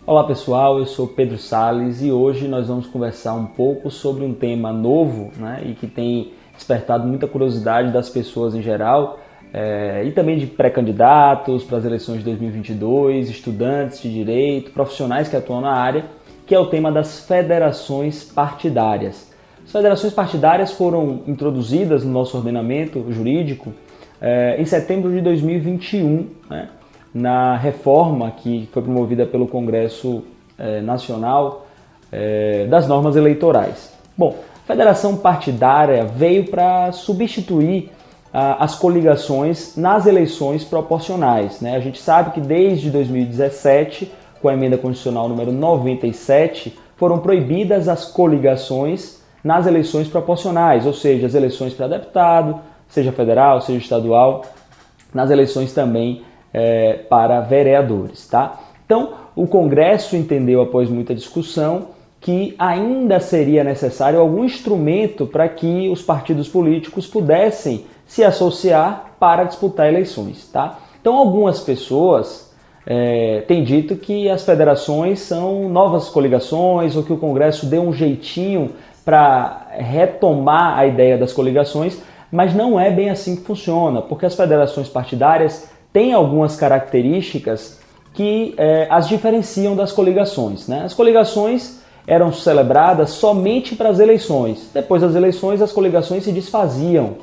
Olá pessoal, eu sou Pedro Sales e hoje nós vamos conversar um pouco sobre um tema novo, né, e que tem despertado muita curiosidade das pessoas em geral, e também de pré-candidatos para as eleições de 2022, estudantes de direito, profissionais que atuam na área, que é o tema das federações partidárias. As federações partidárias foram introduzidas no nosso ordenamento jurídico em setembro de 2021, né, na reforma que foi promovida pelo Congresso Nacional das normas eleitorais. Bom, a federação partidária veio para substituir as coligações nas eleições proporcionais, né? A gente sabe que desde 2017, com a emenda constitucional número 97, foram proibidas as coligações nas eleições proporcionais, ou seja, as eleições para deputado, seja federal, seja estadual, nas eleições também para vereadores, tá? Então, o Congresso entendeu, após muita discussão, que ainda seria necessário algum instrumento para que os partidos políticos pudessem se associar para disputar eleições, tá? Então, algumas pessoas têm dito que as federações são novas coligações ou que o Congresso deu um jeitinho para retomar a ideia das coligações, mas não é bem assim que funciona, porque as federações partidárias têm algumas características que as diferenciam das coligações, né? As coligações eram celebradas somente para as eleições. Depois das eleições, as coligações se desfaziam.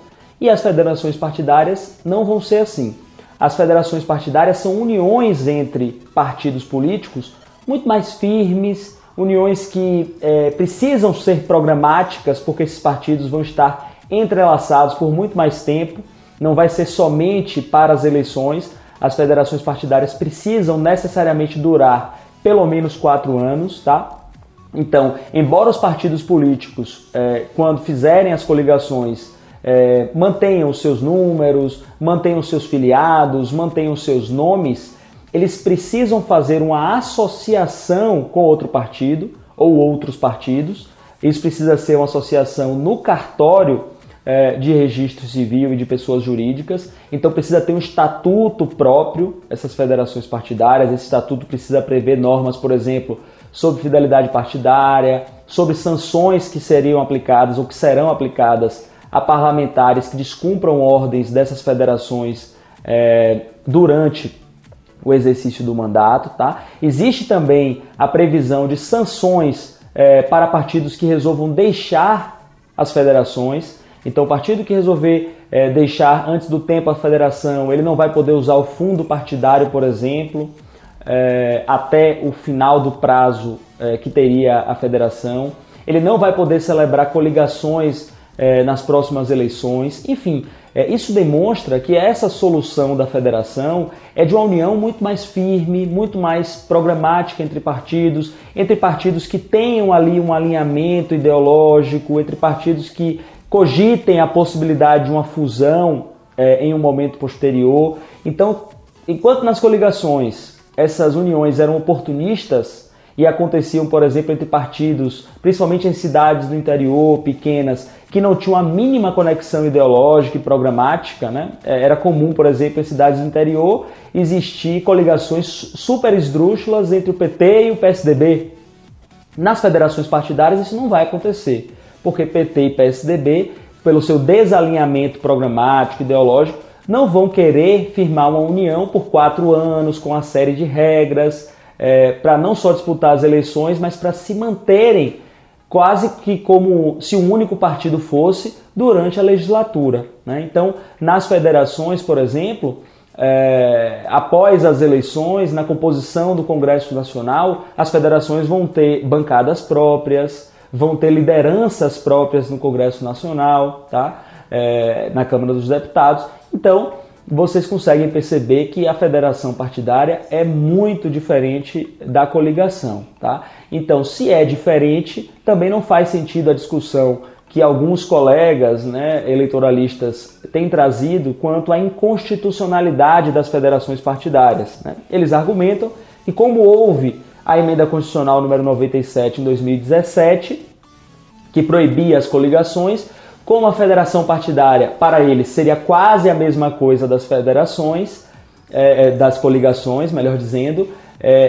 E as federações partidárias não vão ser assim. As federações partidárias são uniões entre partidos políticos muito mais firmes, uniões que precisam ser programáticas, porque esses partidos vão estar entrelaçados por muito mais tempo. Não vai ser somente para as eleições. As federações partidárias precisam necessariamente durar pelo menos 4 anos, tá? Então, embora os partidos políticos, quando fizerem as coligações, mantenham os seus números, mantenham os seus filiados, mantenham os seus nomes, eles precisam fazer uma associação com outro partido ou outros partidos. Isso precisa ser uma associação no cartório de registro civil e de pessoas jurídicas. Então precisa ter um estatuto próprio, essas federações partidárias. Esse estatuto precisa prever normas, por exemplo, sobre fidelidade partidária, sobre sanções que seriam aplicadas ou que serão aplicadas a parlamentares que descumpram ordens dessas federações durante o exercício do mandato, tá? Existe também a previsão de sanções para partidos que resolvam deixar as federações. Então, o partido que resolver deixar antes do tempo a federação, ele não vai poder usar o fundo partidário, por exemplo, até o final do prazo que teria a federação. Ele não vai poder celebrar coligações nas próximas eleições. Enfim, isso demonstra que essa solução da federação é de uma união muito mais firme, muito mais programática entre partidos que tenham ali um alinhamento ideológico, entre partidos que cogitem a possibilidade de uma fusão em um momento posterior. Então, enquanto nas coligações essas uniões eram oportunistas e aconteciam, por exemplo, entre partidos, principalmente em cidades do interior, pequenas, que não tinham a mínima conexão ideológica e programática, né? Era comum, por exemplo, em cidades do interior, existir coligações super esdrúxulas entre o PT e o PSDB. Nas federações partidárias isso não vai acontecer, porque PT e PSDB, pelo seu desalinhamento programático, ideológico, não vão querer firmar uma união por 4 anos, com uma série de regras, para não só disputar as eleições, mas para se manterem quase que como se um único partido fosse durante a legislatura, né? Então, nas federações, por exemplo, após as eleições, na composição do Congresso Nacional, as federações vão ter bancadas próprias, vão ter lideranças próprias no Congresso Nacional, tá? Na Câmara dos Deputados. Então, vocês conseguem perceber que a federação partidária é muito diferente da coligação, tá? Então, se é diferente, também não faz sentido a discussão que alguns colegas, né, eleitoralistas têm trazido quanto à inconstitucionalidade das federações partidárias, né? Eles argumentam que, como houve a emenda constitucional número 97 em 2017, que proibia as coligações, como a federação partidária, para eles, seria quase a mesma coisa das federações, das coligações, melhor dizendo,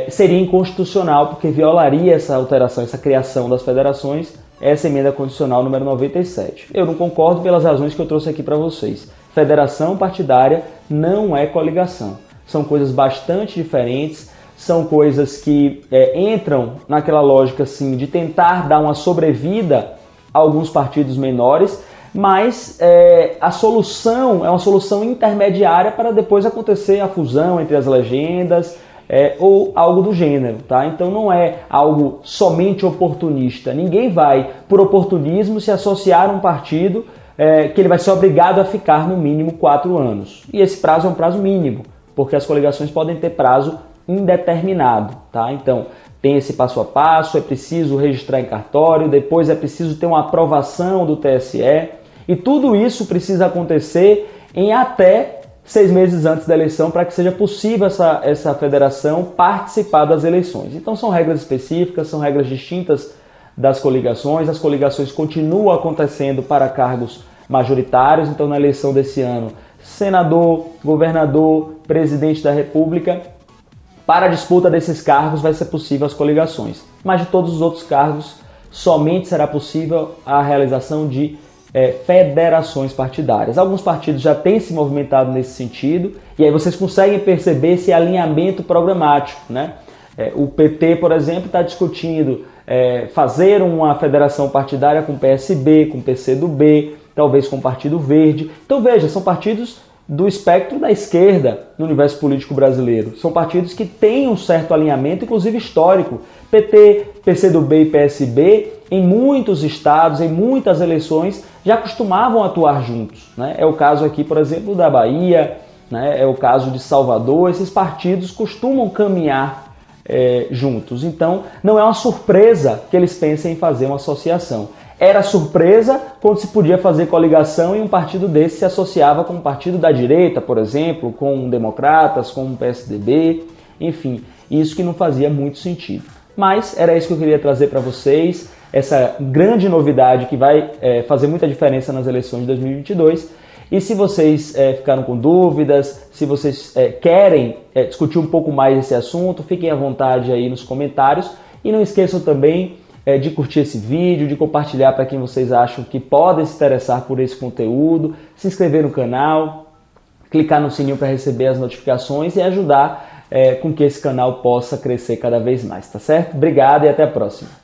seria inconstitucional, porque violaria essa alteração, essa criação das federações, essa emenda constitucional número 97. Eu não concordo pelas razões que eu trouxe aqui para vocês. Federação partidária não é coligação. São coisas bastante diferentes, são coisas que entram naquela lógica assim, de tentar dar uma sobrevida a alguns partidos menores, mas a solução é uma solução intermediária para depois acontecer a fusão entre as legendas, ou algo do gênero, tá? Então não é algo somente oportunista. Ninguém vai, por oportunismo, se associar a um partido que ele vai ser obrigado a ficar no mínimo 4 anos. E esse prazo é um prazo mínimo, porque as coligações podem ter prazo indeterminado, tá? Então tem esse passo a passo, é preciso registrar em cartório, depois é preciso ter uma aprovação do TSE, e tudo isso precisa acontecer em até 6 meses antes da eleição para que seja possível essa federação participar das eleições. Então são regras específicas, são regras distintas das coligações. As coligações continuam acontecendo para cargos majoritários, então na eleição desse ano, senador, governador, presidente da República, para a disputa desses cargos vai ser possível as coligações. Mas de todos os outros cargos, somente será possível a realização de federações partidárias. Alguns partidos já têm se movimentado nesse sentido, e aí vocês conseguem perceber esse alinhamento programático, né? O PT, por exemplo, está discutindo fazer uma federação partidária com o PSB, com o PCdoB, talvez com o Partido Verde. Então veja, são partidos do espectro da esquerda no universo político brasileiro. São partidos que têm um certo alinhamento, inclusive histórico. PT, PCdoB e PSB, em muitos estados, em muitas eleições, já costumavam atuar juntos, né? É o caso aqui, por exemplo, da Bahia, né? É o caso de Salvador. Esses partidos costumam caminhar juntos. Então, não é uma surpresa que eles pensem em fazer uma associação. Era surpresa quando se podia fazer coligação e um partido desse se associava com um partido da direita, por exemplo, com democratas, com o PSDB, enfim, isso que não fazia muito sentido. Mas era isso que eu queria trazer para vocês, essa grande novidade que vai fazer muita diferença nas eleições de 2022. E se vocês ficaram com dúvidas, se vocês querem discutir um pouco mais esse assunto, fiquem à vontade aí nos comentários. E não esqueçam também de curtir esse vídeo, de compartilhar para quem vocês acham que podem se interessar por esse conteúdo, se inscrever no canal, clicar no sininho para receber as notificações e ajudar com que esse canal possa crescer cada vez mais, tá certo? Obrigado e até a próxima!